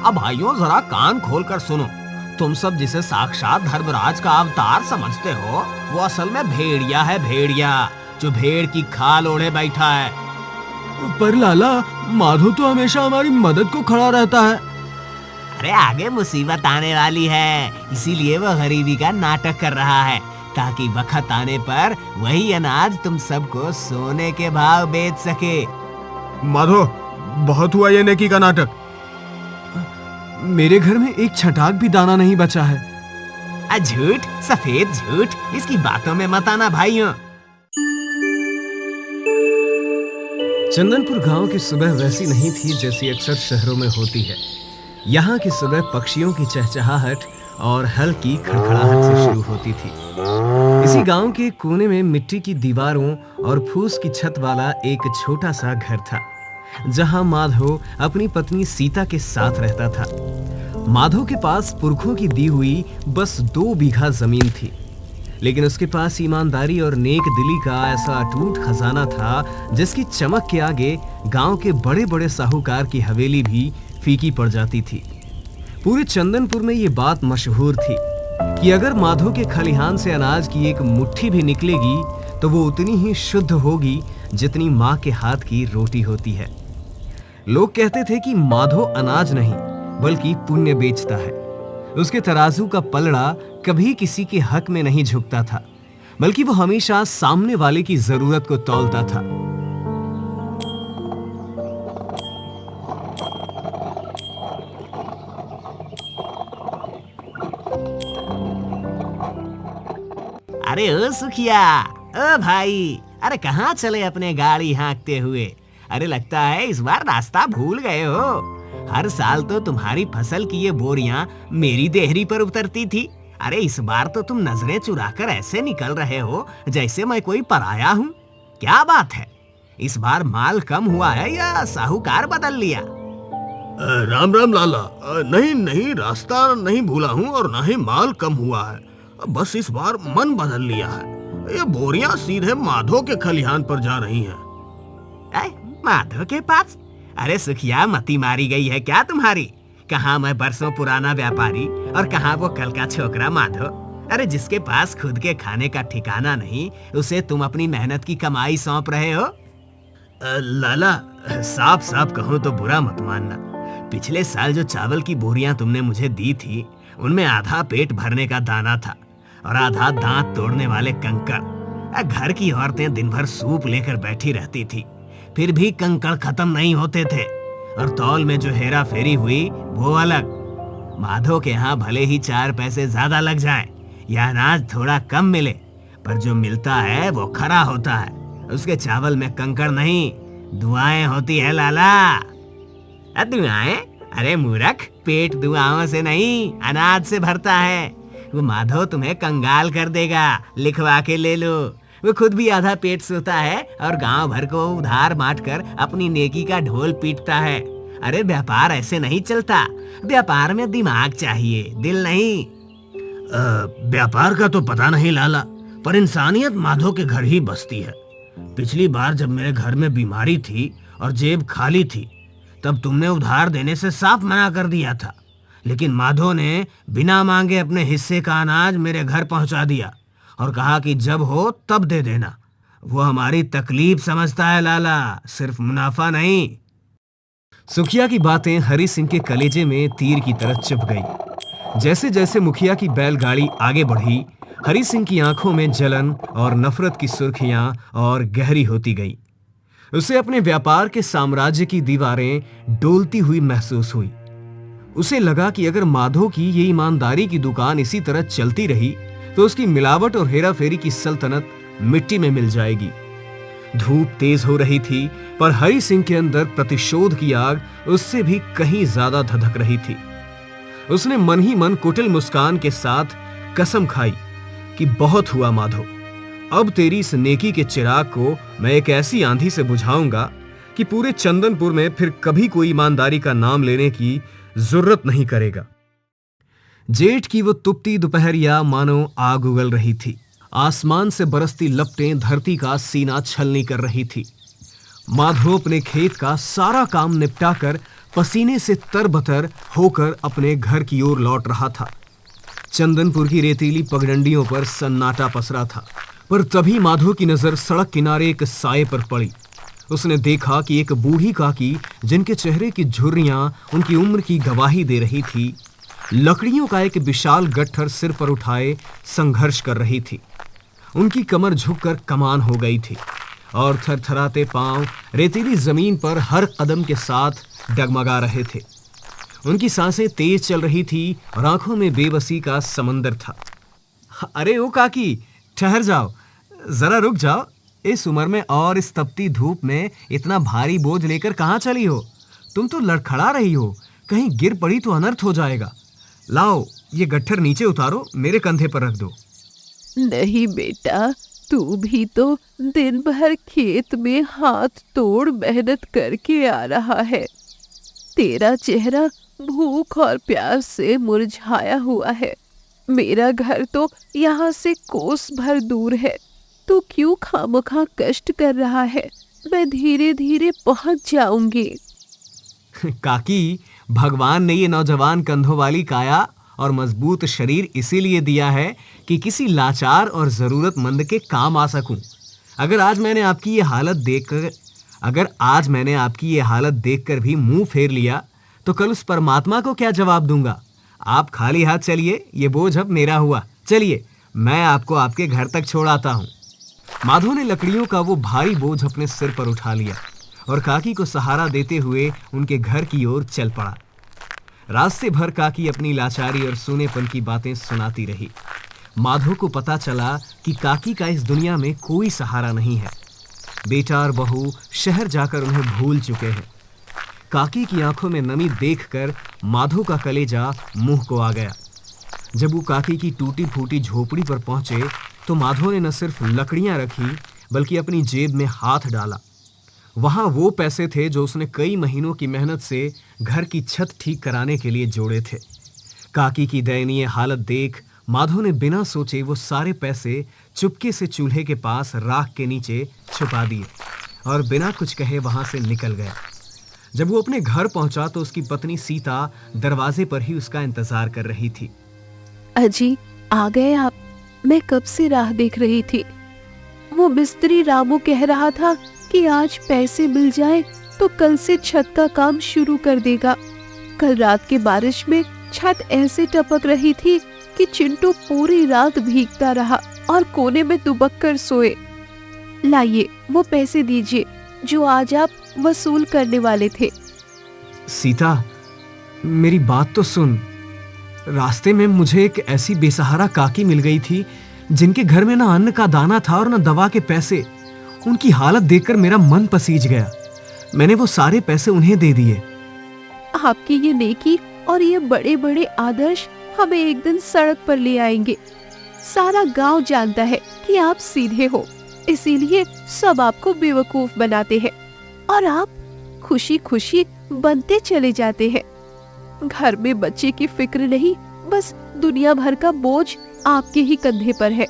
अब भाइयों जरा कान खोल कर सुनो। तुम सब जिसे साक्षात धर्मराज का अवतार समझते हो, वो असल में भेड़िया है, भेड़िया जो भेड़ की खाल ओढ़े बैठा है। पर लाला, माधो तो हमेशा हमारी मदद को खड़ा रहता है। अरे आगे मुसीबत आने वाली है, इसीलिए वो गरीबी का नाटक कर रहा है, ताकि वक्त आने पर वही अनाज तुम सबको सोने के भाव बेच सके। माधो, बहुत हुआ ये नेकी का नाटक। मेरे घर में एक छटाक भी दाना नहीं बचा है। झूठ, सफेद झूठ, इसकी बातों में मत आना भाइयों। चंदनपुर गांव की सुबह वैसी नहीं थी जैसी अक्सर शहरों में होती है। यहाँ की सुबह पक्षियों की चहचहाहट और हल्की खड़खड़ाहट से शुरू होती थी। इसी गांव के कोने में मिट्टी की दीवारों और फूस की छत वाला एक छोटा सा घर था, जहां माधो अपनी पत्नी सीता के साथ रहता था। माधो के पास पुरखों की दी हुई बस 2 बीघा जमीन थी, लेकिन उसके पास ईमानदारी और नेक दिली का ऐसा अटूट खजाना था जिसकी चमक के आगे गांव के बड़े बड़े साहूकार की हवेली भी फीकी पड़ जाती थी। पूरे चंदनपुर में ये बात मशहूर थी कि अगर माधो के खलिहान से अनाज की एक मुट्ठी भी निकलेगी तो वो उतनी ही शुद्ध होगी जितनी माँ के हाथ की रोटी होती है। लोग कहते थे कि माधो अनाज नहीं बल्कि पुण्य बेचता है। उसके तराजू का पलड़ा कभी किसी के हक में नहीं झुकता था, बल्कि वो हमेशा सामने वाले की जरूरत को तौलता था। अरे ओ सुखिया, ओ भाई, अरे कहाँ चले अपने गाड़ी हाँकते हुए? अरे लगता है इस बार रास्ता भूल गए हो। हर साल तो तुम्हारी फसल की ये बोरियां मेरी देहरी पर उतरती थी। अरे इस बार तो तुम नजरें चुराकर ऐसे निकल रहे हो जैसे मैं कोई पराया हूँ। क्या बात है? इस बार माल कम हुआ है या साहूकार बदल लिया? राम राम लाला, नहीं नहीं, रास्ता नहीं भूला हूँ और ना ही माल कम हुआ है। बस इस बार मन बदल लिया है। ये बोरियां सीधे माधो के खलिहान पर जा रही हैं। माधो के पास? अरे सुखिया, मती मारी गई है क्या तुम्हारी? कहाँ मैं बरसों पुराना व्यापारी और कहाँ वो कल का छोकरा माधो। अरे जिसके पास खुद के खाने का ठिकाना नहीं, उसे तुम अपनी मेहनत की कमाई सौंप रहे हो। लाला, साफ साफ कहूँ तो बुरा मत मानना। पिछले साल जो चावल की बोरियां तुमने मुझे दी थी, उनमें आधा पेट भरने का दाना था और आधा दांत तोड़ने वाले कंकड़। घर की औरतें दिन भर सूप लेकर बैठी रहती थी, फिर भी कंकड़ खत्म नहीं होते थे। और तौल में जो हेरा फेरी हुई वो अलग। माधो के यहाँ भले ही 4 पैसे ज्यादा लग जाए या अनाज थोड़ा कम मिले, पर जो मिलता है वो खरा होता है। उसके चावल में कंकड़ नहीं, दुआएं होती है लाला। दुआएं? अरे मूर्ख, पेट दुआओं से नहीं अनाज से भरता है। वो माधो तुम्हें कंगाल कर देगा, लिखवा के ले लो। वो खुद भी आधा पेट सोता है और गांव भर को उधार बांट कर अपनी नेकी का ढोल पीटता है। अरे व्यापार ऐसे नहीं चलता। व्यापार में दिमाग चाहिए, दिल नहीं। व्यापार का तो पता नहीं लाला, पर इंसानियत माधो के घर ही बसती है। पिछली बार जब मेरे घर में बीमारी थी और जेब खाली थी, तब तुमने उधार देने से साफ मना कर दिया था, लेकिन माधो ने बिना मांगे अपने हिस्से का अनाज मेरे घर पहुंचा दिया और कहा कि जब हो तब दे देना। वो हमारी तकलीफ समझता है लाला, सिर्फ मुनाफा नहीं। सुखिया की बातें हरि सिंह के कलेजे में तीर की तरह चुभ गई। जैसे जैसे मुखिया की बैलगाड़ी आगे बढ़ी, हरि सिंह की आंखों में जलन और नफरत की सुर्खियां और गहरी होती गई। उसे अपने व्यापार के साम्राज्य की दीवारें डोलती हुई महसूस हुई। उसे लगा कि अगर माधो की ये ईमानदारी की दुकान इसी तरह चलती रही तो उसकी मिलावट और हेराफेरी की सल्तनत मिट्टी में मिल जाएगी। धूप तेज हो रही थी, पर हरि सिंह के अंदर प्रतिशोध की आग उससे भी कहीं ज्यादा धधक रही थी। उसने मन ही मन कुटिल मुस्कान के साथ कसम खाई कि बहुत हुआ माधो, अब तेरी इस नेकी के चिराग को मैं एक ऐसी आंधी से बुझाऊंगा कि पूरे चंदनपुर में फिर कभी कोई ईमानदारी का नाम लेने की जरूरत नहीं करेगा। जेठ की वो तुपती दोपहरिया मानो आग उगल रही थी। आसमान से बरसती लपटें धरती का सीना छलनी कर रही थी। माधो अपने खेत का सारा काम निपटाकर पसीने से तरबतर होकर अपने घर की ओर लौट रहा था। चंदनपुर की रेतीली पगडंडियों पर सन्नाटा पसरा था, पर तभी माधो की नजर सड़क किनारे एक साए पर पड़ी। उसने देखा कि एक बूढ़ी काकी, जिनके चेहरे की झुर्रियां उनकी उम्र की गवाही दे रही थी, लकड़ियों का एक विशाल गट्ठर सिर पर उठाए संघर्ष कर रही थी। उनकी कमर झुककर कमान हो गई थी और थरथराते पांव रेतीली जमीन पर हर कदम के साथ डगमगा रहे थे। उनकी सांसें तेज चल रही थी और आंखों में बेबसी का समंदर था। अरे ओ काकी, ठहर जाओ, जरा रुक जाओ। इस उम्र में और इस तपती धूप में इतना भारी बोझ लेकर कहाँ चली हो? तुम तो लड़खड़ा रही हो, कहीं गिर पड़ी तो अनर्थ हो जाएगा। लाओ, ये गट्ठर नीचे उतारो, मेरे कंधे पर रख दो। नहीं बेटा, तू भी तो दिन भर खेत में हाथ तोड़ मेहनत करके आ रहा है। तेरा चेहरा भूख और प्यास से मुरझाया हुआ है। मेरा घर तो यहाँ से कोस भर दूर है। तू क्यों खामखा कष्ट कर रहा है? मैं धीरे धीरे पहुंच जाऊंगी। काकी, भगवान ने ये नौजवान कंधों वाली काया और मजबूत शरीर इसीलिए दिया है कि किसी लाचार और जरूरतमंद के काम आ सकूं। अगर आज मैंने आपकी ये हालत देखकर भी मुंह फेर लिया तो कल उस परमात्मा को क्या जवाब दूंगा? आप खाली हाथ चलिए, ये बोझ अब मेरा हुआ। चलिए, मैं आपको आपके घर तक छोड़ आता हूं। माधो ने लकड़ियों का वो भारी बोझ अपने सिर पर उठा लिया और काकी को सहारा देते हुए उनके घर की ओर चल पड़ा। रास्ते भर काकी अपनी लाचारी और सूनेपन की बातें सुनाती रही। माधो को पता चला कि काकी का इस दुनिया में कोई सहारा नहीं है। बेटा और बहू शहर जाकर उन्हें भूल चुके हैं। काकी की आंखों में नमी देखकर माधो का कलेजा मुंह को आ गया। जब वो काकी की टूटी फूटी झोपड़ी पर पहुंचे तो माधो ने न सिर्फ लकड़ियां रखी बल्कि अपनी जेब में हाथ डाला। वहां वो पैसे थे जो उसने कई महीनों की मेहनत से घर की छत ठीक कराने के लिए जोड़े थे। काकी की दयनीय हालत देख माधो ने बिना सोचे वो सारे पैसे चुपके से चूल्हे के पास राख के नीचे छुपा दिए और बिना कुछ कहे वहां से निकल गया। जब वो अपने घर पहुंचा तो उसकी पत्नी सीता दरवाजे पर ही उसका इंतजार कर रही थी। अजी, आ गए आप? मैं कब से राह देख रही थी। वो मिस्त्री रामू कह रहा था कि आज पैसे मिल जाए तो कल से छत का काम शुरू कर देगा। कल रात की बारिश में छत ऐसे टपक रही थी कि चिंटू पूरी रात भीगता रहा और कोने में दुबक कर सोए। लाइए, वो पैसे दीजिए जो आज आप वसूल करने वाले थे। सीता, मेरी बात तो सुन। रास्ते में मुझे एक ऐसी बेसहारा काकी मिल गई थी जिनके घर में ना अन्न का दाना था और ना दवा के पैसे। उनकी हालत देखकर मेरा मन पसीज गया। मैंने वो सारे पैसे उन्हें दे दिए। आपकी ये नेकी और ये बड़े बड़े आदर्श हमें एक दिन सड़क पर ले आएंगे। सारा गांव जानता है कि आप सीधे हो, इसीलिए सब आपको बेवकूफ बनाते हैं और आप खुशी खुशी बनते चले जाते हैं। घर में बच्चे की फिक्र नहीं, बस दुनिया भर का बोझ आपके ही कंधे पर है।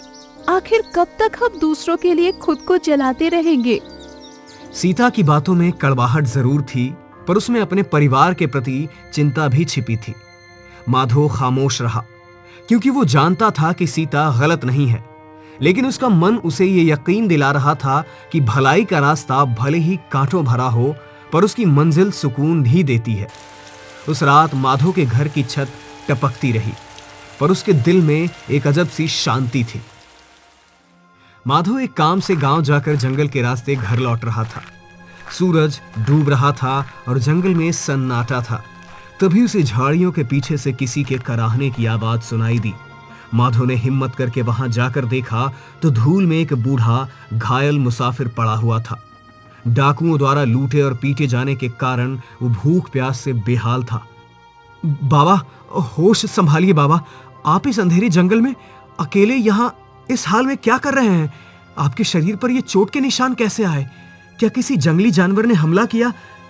आखिर कब तक हम दूसरों के लिए खुद को जलाते रहेंगे? सीता की बातों में कड़वाहट जरूर थी, पर उसमें अपने परिवार के प्रति चिंता भी छिपी थी। माधो खामोश रहा क्योंकि वो जानता था कि सीता गलत नहीं है, लेकिन उसका मन उसे ये यकीन दिला रहा था कि भलाई का रास्ता भले ही कांटों भरा हो पर उसकी मंजिल सुकून भी देती है। उस रात माधो के घर की छत टपकती रही, पर उसके दिल में एक अजब सी शांति थी। माधो एक काम से गांव जाकर जंगल के रास्ते घर लौट रहा था। सूरज डूब रहा था और जंगल में सन्नाटा था। तभी उसे झाड़ियों के पीछे से किसी के कराहने की आवाज सुनाई दी। माधो ने हिम्मत करके वहां जाकर देखा तो धूल में एक बूढ़ा घायल मुसाफिर पड़ा हुआ था। डाकुओं द्वारा लूटे और पीटे जाने के कारण वो भूख प्यास से बेहाल था। बाबा, होश संभालिए बाबा, आप इस अंधेरे जंगल में अकेले यहाँ इस हाल में क्या कर रहे हैं? आपके शरीर पर ये चोट के निशान कैसे आए? क्या किसी जंगली जानवर ने हमला किया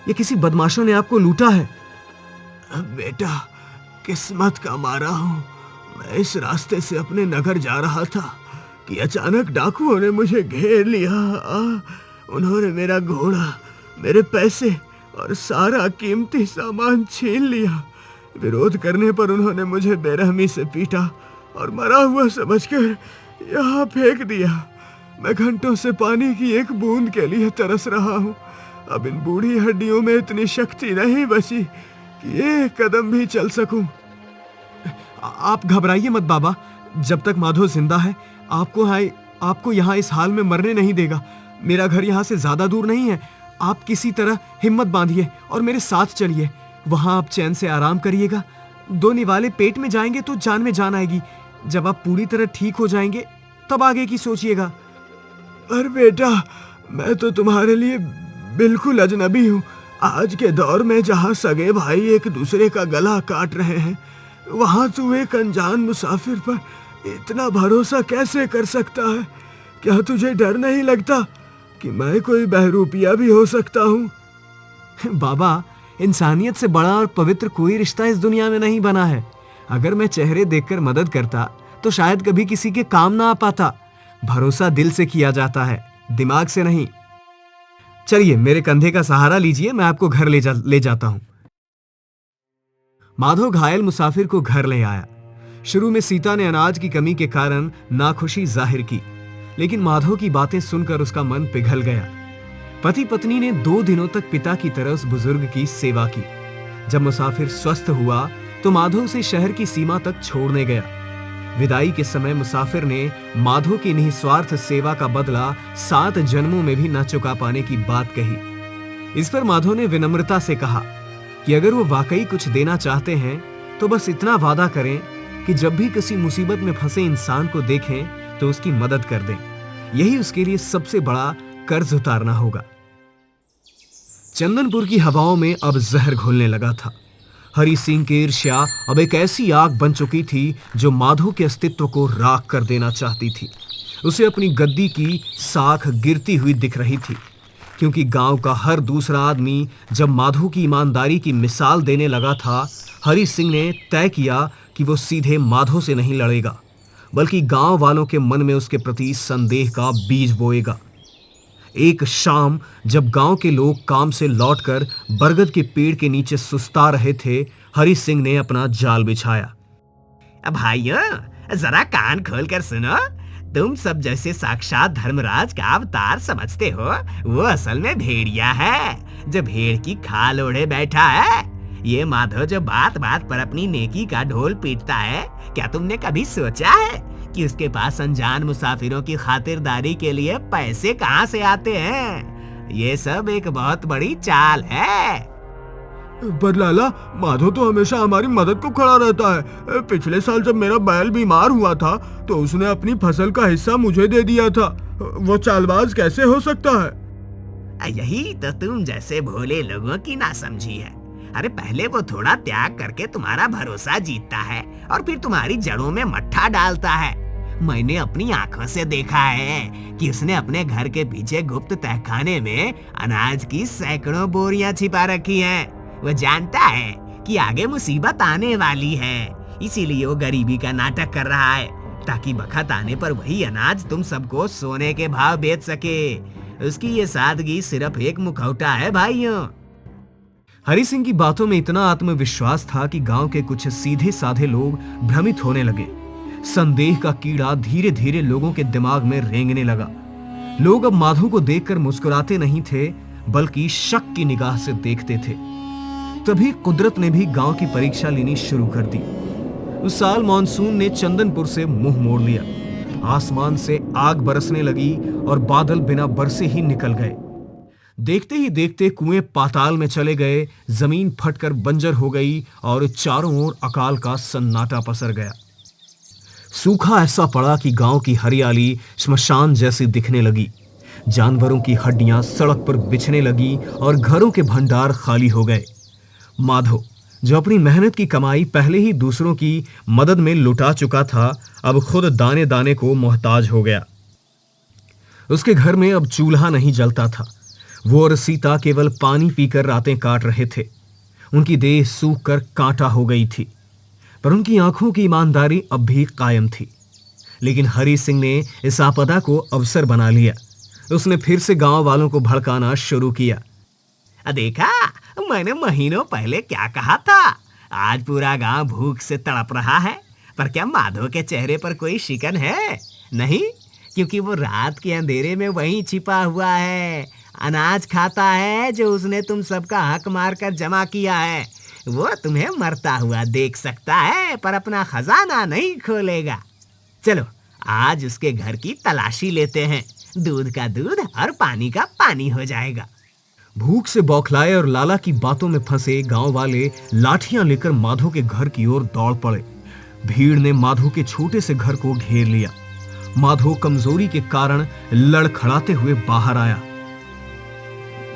या किसी बदमाशों ने आपको लूटा है? बेटा, किस्मत का मारा हूं। मैं इस रास्ते से अपने नगर जा रहा था कि अचानक डाकुओं ने मुझे घेर लिया। उन्होंने मेरा घोड़ा, मेरे पैसे और सारा कीमती सामान छीन लिया। विरोध करने पर उन्होंने मुझे बेरहमी से पीटा और मरा हुआ समझकर यहाँ फेंक दिया। मैं घंटों से पानी की एक बूंद के लिए तरस रहा हूँ। अब इन बूढ़ी हड्डियों में इतनी शक्ति नहीं बची कि एक कदम भी चल सकूं। आप घबराइए मत बाबा, जब तक माधो जिंदा है आपको यहाँ इस हाल में मरने नहीं देगा। मेरा घर यहाँ से ज्यादा दूर नहीं है। आप किसी तरह हिम्मत बांधिए और मेरे साथ चलिए। वहां आप चैन से आराम करिएगा। 2 निवाले पेट में जाएंगे तो जान में जान आएगी। जब आप पूरी तरह ठीक हो जाएंगे तब आगे की सोचिएगा। अरे बेटा, मैं तो तुम्हारे लिए बिल्कुल अजनबी हूँ। आज के दौर में जहाँ सगे भाई एक दूसरे का गला काट रहे हैं, वहां तू एक अनजान मुसाफिर पर इतना भरोसा कैसे कर सकता है? क्या तुझे डर नहीं लगता कि मैं कोई बहरूपिया भी हो सकता हूँ? बाबा, इंसानियत से बड़ा और पवित्र कोई रिश्ता इस दुनिया में नहीं बना है। अगर मैं चेहरे देखकर मदद करता तो शायद कभी किसी के काम ना आ पाता। भरोसा दिल से किया जाता है, दिमाग से नहीं। चलिए, मेरे कंधे का सहारा लीजिए, मैं आपको घर ले जाता हूं। माधव घायल मुसाफिर को घर ले आया। शुरू में सीता ने अनाज की कमी के कारण नाखुशी जाहिर की, लेकिन माधव की बातें सुनकर उसका मन पिघल गया। पति पत्नी ने 2 दिनों तक पिता की तरह उस बुजुर्ग की सेवा की। जब मुसाफिर स्वस्थ हुआ तो माधव उसे शहर की सीमा तक छोड़ने गया। विदाई के समय मुसाफिर ने माधव की निस्वार्थ सेवा का बदला 7 जन्मों में भी न चुका पाने की बात कही। इस पर माधव ने विनम्रता से कहा कि अगर वो वाकई कुछ देना चाहते हैं तो बस इतना वादा करें कि जब भी किसी मुसीबत में फंसे इंसान को देखें तो उसकी मदद कर दें। यही उसके लिए सबसे बड़ा कर्ज उतारना होगा। चंदनपुर की हवाओं में अब जहर घुलने लगा था। हरि सिंह की ईर्ष्या अब एक ऐसी आग बन चुकी थी जो माधव के अस्तित्व को राख कर देना चाहती थी। उसे अपनी गद्दी की साख गिरती हुई दिख रही थी, क्योंकि गांव का हर दूसरा आदमी जब माधव की ईमानदारी की मिसाल देने लगा था, हरि सिंह ने तय किया कि वो सीधे माधव से नहीं लड़ेगा, बल्कि गांव वालों के मन में उसके प्रति संदेह का बीज बोएगा। एक शाम जब गांव के लोग काम से लौटकर बरगद के पेड़ के नीचे सुस्ता रहे थे, हरि सिंह ने अपना जाल बिछाया। भाइयों, जरा कान खोल कर सुनो। तुम सब जैसे साक्षात धर्मराज का अवतार समझते हो, वो असल में भेड़िया है जो भेड़ की खाल ओढ़े बैठा है। ये माधव जो बात बात पर अपनी नेकी का ढोल पीटता है, क्या तुमने कभी सोचा है कि उसके पास अनजान मुसाफिरों की खातिरदारी के लिए पैसे कहाँ से आते हैं? ये सब एक बहुत बड़ी चाल है। पर लाला, माधव तो हमेशा हमारी मदद को खड़ा रहता है। पिछले साल जब मेरा बैल बीमार हुआ था तो उसने अपनी फसल का हिस्सा मुझे दे दिया था। वो चालबाज कैसे हो सकता है? यही तो तुम जैसे भोले लोगों की नासमझी है। अरे पहले वो थोड़ा त्याग करके तुम्हारा भरोसा जीतता है और फिर तुम्हारी जड़ों में मट्ठा डालता है। मैंने अपनी आंखों से देखा है कि उसने अपने घर के पीछे गुप्त तहखाने में अनाज की सैकड़ों बोरियां छिपा रखी हैं। वो जानता है कि आगे मुसीबत आने वाली है, इसीलिए वो गरीबी का नाटक कर रहा है ताकि बखत आने पर वही अनाज तुम सबको सोने के भाव बेच सके। उसकी ये सादगी सिर्फ एक मुखौटा है भाइयों। हरि सिंह की बातों में इतना आत्मविश्वास था कि गांव के कुछ सीधे साधे लोग भ्रमित होने लगे। संदेह का कीड़ा धीरे धीरे लोगों के दिमाग में रेंगने लगा। लोग अब माधव को देखकर मुस्कुराते नहीं थे, बल्कि शक की निगाह से देखते थे। तभी कुदरत ने भी गांव की परीक्षा लेनी शुरू कर दी। उस साल मानसून ने चंदनपुर से मुंह मोड़ लिया। आसमान से आग बरसने लगी और बादल बिना बरसे ही निकल गए। देखते ही देखते कुएं पाताल में चले गए, जमीन फटकर बंजर हो गई और चारों ओर अकाल का सन्नाटा पसर गया। सूखा ऐसा पड़ा कि गांव की हरियाली श्मशान जैसी दिखने लगी। जानवरों की हड्डियां सड़क पर बिछने लगी और घरों के भंडार खाली हो गए। माधव, जो अपनी मेहनत की कमाई पहले ही दूसरों की मदद में लुटा चुका था, अब खुद दाने दाने को मोहताज हो गया। उसके घर में अब चूल्हा नहीं जलता था। वो और सीता केवल पानी पीकर रातें काट रहे थे। उनकी देह सूख कर कांटा हो गई थी, पर उनकी आंखों की ईमानदारी अब भी कायम थी। लेकिन हरि सिंह ने इस आपदा को अवसर बना लिया। उसने फिर से गांव वालों को भड़काना शुरू किया। देखा, मैंने महीनों पहले क्या कहा था? आज पूरा गांव भूख से तड़प रहा है, पर क्या माधो के चेहरे पर कोई शिकन है? नहीं, क्योंकि वो रात के अंधेरे में वहीं छिपा हुआ है, अनाज खाता है जो उसने तुम सबका हक मारकर जमा किया है। वो तुम्हें मरता हुआ देख सकता है, पर अपना खजाना नहीं खोलेगा। चलो आज उसके घर की तलाशी लेते हैं, दूध का दूध और पानी का पानी हो जाएगा। भूख से बौखलाए और लाला की बातों में फंसे गांव वाले लाठियां लेकर माधो के घर की ओर दौड़ पड़े। भीड़ ने माधो के छोटे से घर को घेर लिया। माधो कमजोरी के कारण लड़खड़ाते हुए बाहर आया।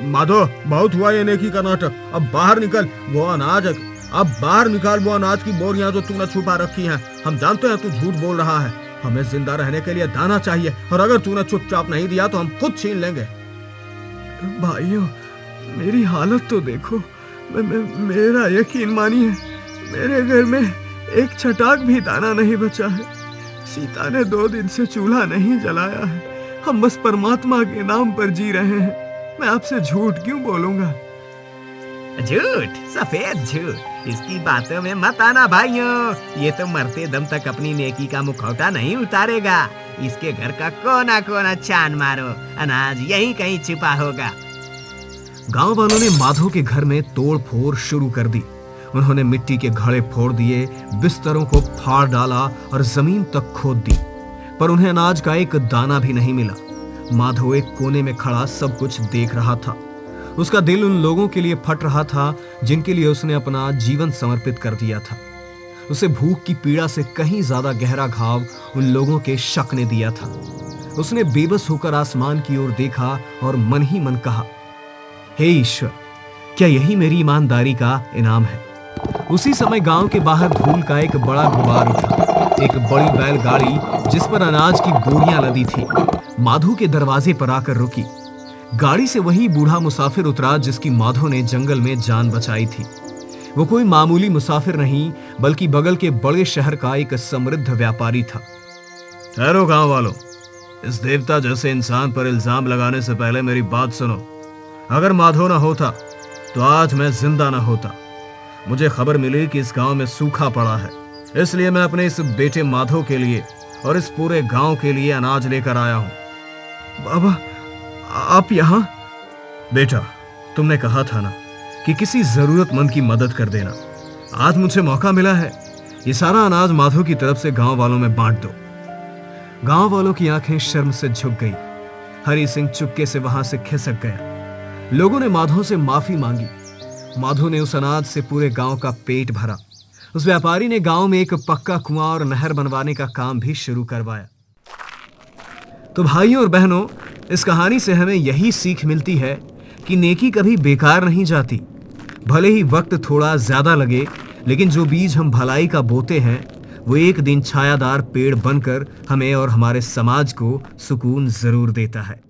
माधो, बहुत हुआ ये नेकी का नाटक, अब बाहर निकल। वो अनाज, अब बाहर निकाल वो अनाज की बोरियां जो तूने छुपा रखी हैं। हम जानते हैं तू झूठ बोल रहा है। हमें जिंदा रहने के लिए दाना चाहिए, और अगर तूने चुपचाप नहीं दिया तो हम खुद छीन लेंगे। भाइयों, मेरी हालत तो देखो। मेरा यकीन मानिए, मेरे घर में एक छटाक भी दाना नहीं बचा है। सीता ने 2 दिन से चूल्हा नहीं जलाया है। हम बस परमात्मा के नाम पर जी रहे हैं। मैं आपसे झूठ क्यों बोलूंगा? झूठ, सफेद झूठ, इसकी बातों में मत आना भाइयों। ये तो मरते दम तक अपनी नेकी का मुखौटा नहीं उतारेगा। इसके घर का कोना कोना छान मारो, अनाज यहीं कहीं छिपा होगा। गांव वालों ने माधो के घर में तोड़ फोड़ शुरू कर दी। उन्होंने मिट्टी के घड़े फोड़ दिए, बिस्तरों को फाड़ डाला और जमीन तक खोद दी, पर उन्हें अनाज का एक दाना भी नहीं मिला। माधो एक कोने में खड़ा सब कुछ देख रहा था। उसका दिल उन लोगों के लिए फट रहा था जिनके लिए उसने अपना जीवन समर्पित कर दिया था। उसे भूख की पीड़ा से कहीं ज्यादा गहरा घाव उन लोगों के शक ने दिया था। उसने बेबस होकर आसमान की ओर देखा और मन ही मन कहा, हे ईश्वर, क्या यही मेरी ईमानदारी का इनाम है? उसी समय गांव के बाहर धूल का एक बड़ा गुबार उठा। एक बड़ी बैलगाड़ी जिस पर अनाज की बोरियां लदी थी, माधो के दरवाजे पर आकर रुकी। गाड़ी से वही बूढ़ा मुसाफिर उतरा जिसकी माधो ने जंगल में जान बचाई थी। वो कोई मामूली मुसाफिर नहीं, बल्कि बगल के बड़े शहर का एक समृद्ध व्यापारी था। ठहरो गांव वालों, इस देवता जैसे इंसान पर इल्जाम लगाने से पहले मेरी बात सुनो। अगर माधो ना होता तो आज मैं जिंदा ना होता। मुझे खबर मिली कि इस गांव में सूखा पड़ा है, इसलिए मैं अपने इस बेटे माधो के लिए और इस पूरे गांव के लिए अनाज लेकर आया हूं। बाबा, आप यहाँ? बेटा, तुमने कहा था ना कि किसी जरूरतमंद की मदद कर देना। आज मुझे मौका मिला है। ये सारा अनाज माधो की तरफ से गांव वालों में बांट दो। गांव वालों की आंखें शर्म से झुक गई। हरि सिंह चुपके से वहां से खिसक गया। लोगों ने माधो से माफी मांगी। माधो ने उस अनाज से पूरे गांव का पेट भरा। उस व्यापारी ने गांव में एक पक्का कुआं और नहर बनवाने का काम भी शुरू करवाया। तो भाइयों और बहनों, इस कहानी से हमें यही सीख मिलती है कि नेकी कभी बेकार नहीं जाती। भले ही वक्त थोड़ा ज्यादा लगे, लेकिन जो बीज हम भलाई का बोते हैं वो एक दिन छायादार पेड़ बनकर हमें और हमारे समाज को सुकून जरूर देता है।